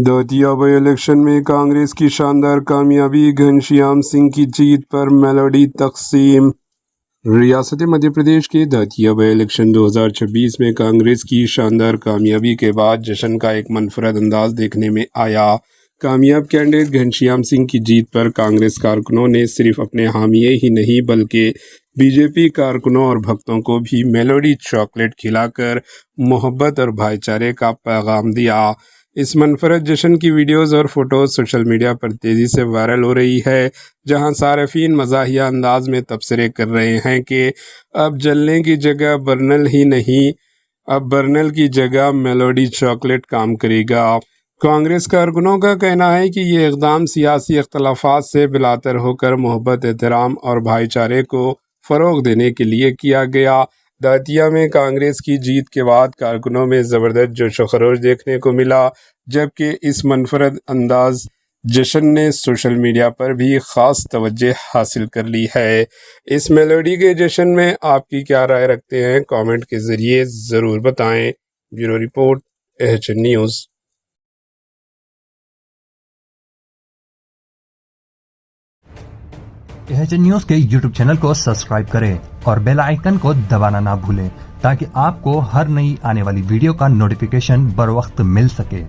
داتیا by election میں کانگریس کی شاندار کامیابی، گھنشیام سنگھ کی جیت پر میلوڈی تقسیم۔ ریاست مدھیہ پردیش کے داتیا بائی الیکشن 2026 میں کانگریس کی شاندار کامیابی کے بعد جشن کا ایک منفرد انداز دیکھنے میں آیا۔ کامیاب کینڈیڈیٹ گھنشیام سنگھ کی جیت پر کانگریس کارکنوں نے صرف اپنے حامیے ہی نہیں بلکہ بی جے پی کارکنوں اور بھکتوں کو بھی میلوڈی چاکلیٹ کھلا کر محبت اور بھائی چارے کا پیغام دیا۔ اس منفرد جشن کی ویڈیوز اور فوٹوز سوشل میڈیا پر تیزی سے وائرل ہو رہی ہے، جہاں صارفین مزاحیہ انداز میں تبصرے کر رہے ہیں کہ اب جلنے کی جگہ برنل ہی نہیں، اب برنل کی جگہ میلوڈی چاکلیٹ کام کرے گا۔ کانگریس کارکنوں کا کہنا ہے کہ یہ اقدام سیاسی اختلافات سے بالاتر ہو کر محبت، احترام اور بھائی چارے کو فروغ دینے کے لیے کیا گیا۔ داتیا میں کانگریس کی جیت کے بعد کارکنوں میں زبردست جوش و خروش دیکھنے کو ملا، جبکہ اس منفرد انداز جشن نے سوشل میڈیا پر بھی خاص توجہ حاصل کر لی ہے۔ اس میلوڈی کے جشن میں آپ کی کیا رائے رکھتے ہیں؟ کامنٹ کے ذریعے ضرور بتائیں۔ Bureau report, AHN news. AHN news کے YouTube چینل کو سبسکرائب کریں اور بیل آئیکن کو دبانا نہ بھولیں تاکہ آپ کو ہر نئی آنے والی ویڈیو کا نوٹیفیکیشن بر وقت مل سکے۔